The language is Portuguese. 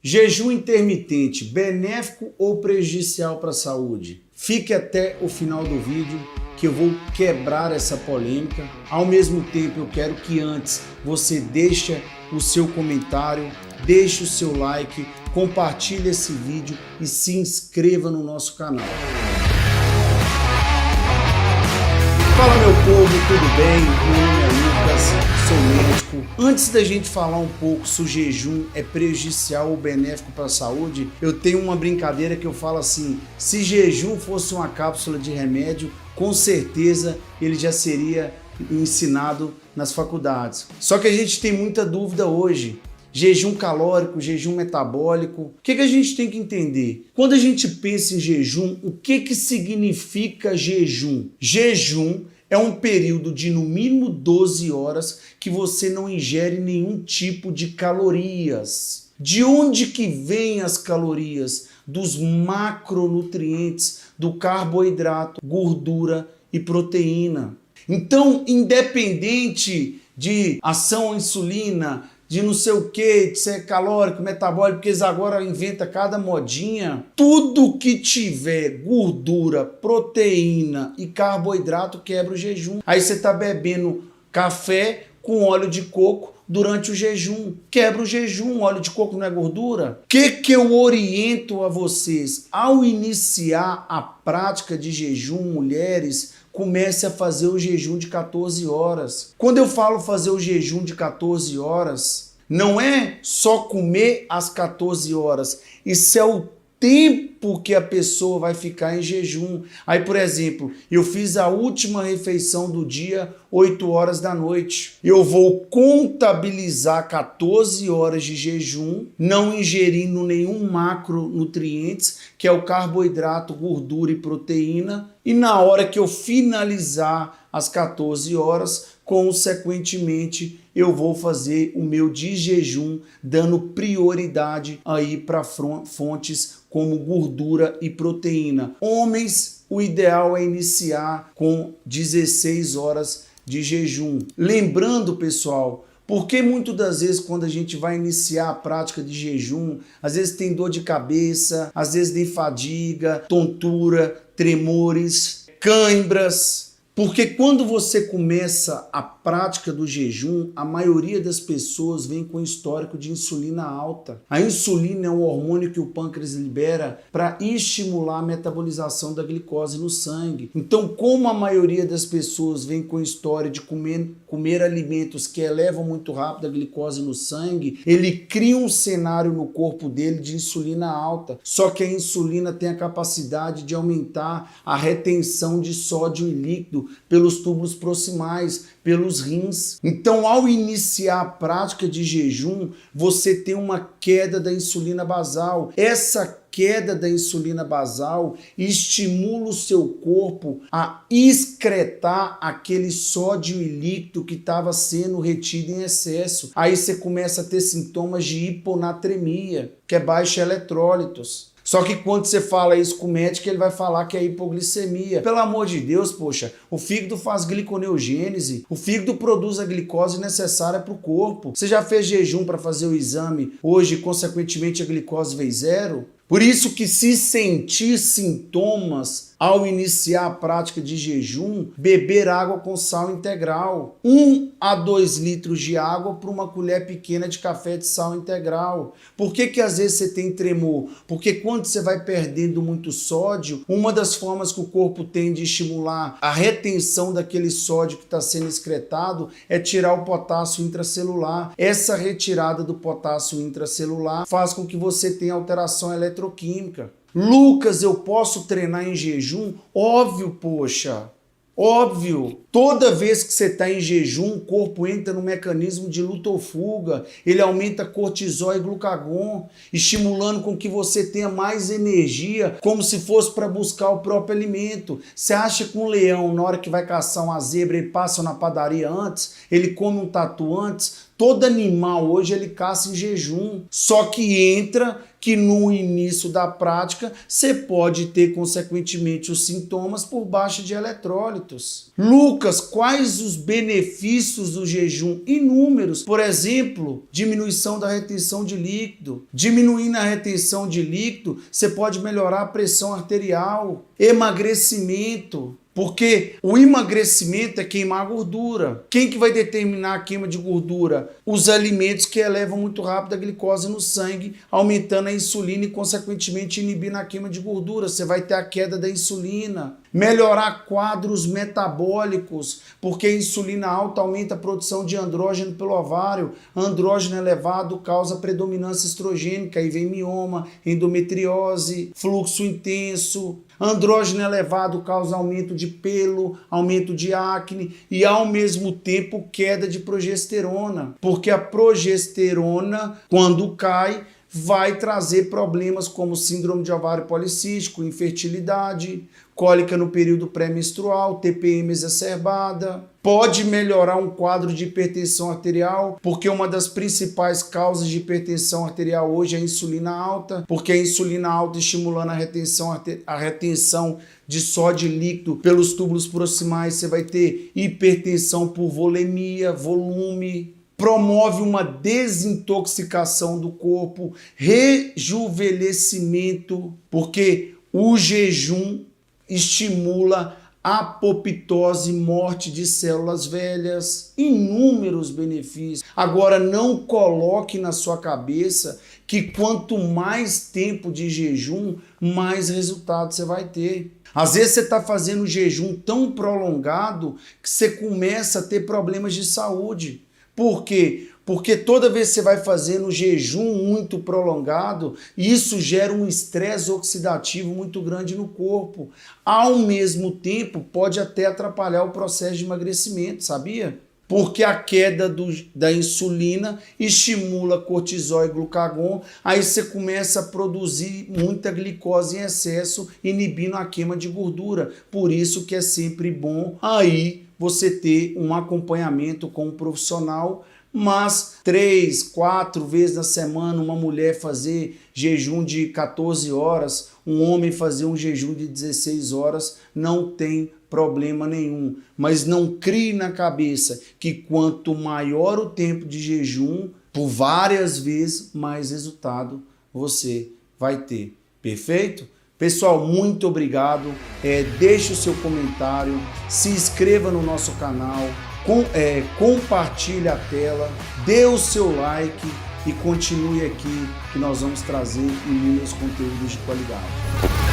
Jejum intermitente, benéfico ou prejudicial para a saúde? Fique até o final do vídeo que eu vou quebrar essa polêmica. Ao mesmo tempo, eu quero que antes você deixe o seu comentário, deixe o seu like, compartilhe esse vídeo e se inscreva no nosso canal. Fala meu povo, tudo bem? Meu nome é Lucas, sou médico. Antes da gente falar um pouco se o jejum é prejudicial ou benéfico para a saúde, eu tenho uma brincadeira que eu falo assim: se jejum fosse uma cápsula de remédio, com certeza ele já seria ensinado nas faculdades. Só que a gente tem muita dúvida hoje. Jejum calórico, jejum metabólico. O que a gente tem que entender? Quando a gente pensa em jejum, o que significa jejum? Jejum é um período de no mínimo 12 horas que você não ingere nenhum tipo de calorias. De onde que vêm as calorias? Dos macronutrientes, do carboidrato, gordura e proteína. Então, independente de ação à insulina, de não sei o que, de ser calórico, metabólico, porque eles agora inventam cada modinha. Tudo que tiver gordura, proteína e carboidrato quebra o jejum. Aí você tá bebendo café com óleo de coco durante o jejum. Quebra o jejum, óleo de coco não é gordura? O que eu oriento a vocês? Ao iniciar a prática de jejum, mulheres, comece a fazer o jejum de 14 horas. Quando eu falo fazer o jejum de 14 horas, não é só comer às 14 horas. Isso é o tempo que a pessoa vai ficar em jejum. Aí, por exemplo, eu fiz a última refeição do dia 8 horas da noite. Eu vou contabilizar 14 horas de jejum, não ingerindo nenhum macronutrientes, que é o carboidrato, gordura e proteína. E na hora que eu finalizar as 14 horas, consequentemente, eu vou fazer o meu de jejum, dando prioridade aí para fontes como gordura e proteína. Homens, o ideal é iniciar com 16 horas de jejum. Lembrando, pessoal, porque muitas das vezes quando a gente vai iniciar a prática de jejum, às vezes tem dor de cabeça, às vezes tem fadiga, tontura, tremores, cãibras. Porque quando você começa a prática do jejum, a maioria das pessoas vem com histórico de insulina alta. A insulina é um hormônio que o pâncreas libera para estimular a metabolização da glicose no sangue. Então, como a maioria das pessoas vem com história de comer alimentos que elevam muito rápido a glicose no sangue, ele cria um cenário no corpo dele de insulina alta. Só que a insulina tem a capacidade de aumentar a retenção de sódio e líquido pelos túbulos proximais, pelos rins. Então, ao iniciar a prática de jejum, você tem uma queda da insulina basal. Essa queda da insulina basal estimula o seu corpo a excretar aquele sódio e líquido que estava sendo retido em excesso. Aí você começa a ter sintomas de hiponatremia, que é baixa eletrólitos. Só que quando você fala isso com o médico, ele vai falar que é hipoglicemia. Pelo amor de Deus, poxa, o fígado faz gliconeogênese, o fígado produz a glicose necessária para o corpo. Você já fez jejum para fazer o exame, hoje, consequentemente, a glicose veio zero? Por isso que se sentir sintomas ao iniciar a prática de jejum, beber água com sal integral. 1 a 2 litros de água para uma colher pequena de café de sal integral. Por que às vezes você tem tremor? Porque quando você vai perdendo muito sódio, uma das formas que o corpo tem de estimular a retenção daquele sódio que está sendo excretado é tirar o potássio intracelular. Essa retirada do potássio intracelular faz com que você tenha alteração eletroquímica. Lucas, eu posso treinar em jejum? Óbvio, poxa. Óbvio, toda vez que você está em jejum, o corpo entra no mecanismo de luta ou fuga, ele aumenta cortisol e glucagon, estimulando com que você tenha mais energia, como se fosse para buscar o próprio alimento. Você acha que um leão, na hora que vai caçar uma zebra, ele passa na padaria antes, ele come um tatu antes? Todo animal hoje ele caça em jejum, só que entra que no início da prática você pode ter consequentemente os sintomas por baixa de eletrólitos. Lucas, quais os benefícios do jejum? Inúmeros. Por exemplo, diminuição da retenção de líquido. Diminuindo a retenção de líquido, você pode melhorar a pressão arterial, emagrecimento. Porque o emagrecimento é queimar gordura. Quem que vai determinar a queima de gordura? Os alimentos que elevam muito rápido a glicose no sangue, aumentando a insulina e, consequentemente, inibindo a queima de gordura. Você vai ter a queda da insulina. Melhorar quadros metabólicos, porque a insulina alta aumenta a produção de andrógeno pelo ovário. Andrógeno elevado causa predominância estrogênica, aí vem mioma, endometriose, fluxo intenso. Andrógeno elevado causa aumento de pelo, aumento de acne e, ao mesmo tempo, queda de progesterona. Porque a progesterona, quando cai, vai trazer problemas como síndrome de ovário policístico, infertilidade, cólica no período pré-menstrual, TPM exacerbada. Pode melhorar um quadro de hipertensão arterial, porque uma das principais causas de hipertensão arterial hoje é a insulina alta, porque a insulina alta estimulando a retenção de sódio líquido pelos túbulos proximais, você vai ter hipertensão por volemia, volume. Promove uma desintoxicação do corpo, rejuvenescimento, porque o jejum estimula apoptose, morte de células velhas, inúmeros benefícios. Agora, não coloque na sua cabeça que quanto mais tempo de jejum, mais resultado você vai ter. Às vezes você está fazendo um jejum tão prolongado que você começa a ter problemas de saúde. Por quê? Porque toda vez que você vai fazendo jejum muito prolongado, isso gera um estresse oxidativo muito grande no corpo. Ao mesmo tempo, pode até atrapalhar o processo de emagrecimento, sabia? Porque a queda da insulina estimula cortisol e glucagon, aí você começa a produzir muita glicose em excesso, inibindo a queima de gordura. Por isso que é sempre bom aí você ter um acompanhamento com um profissional, mas 3, 4 vezes na semana uma mulher fazer jejum de 14 horas, um homem fazer um jejum de 16 horas, não tem problema nenhum. Mas não crie na cabeça que quanto maior o tempo de jejum, por várias vezes, mais resultado você vai ter. Perfeito? Pessoal, muito obrigado. Deixe o seu comentário, se inscreva no nosso canal, compartilhe a tela, dê o seu like e continue aqui que nós vamos trazer inúmeros conteúdos de qualidade.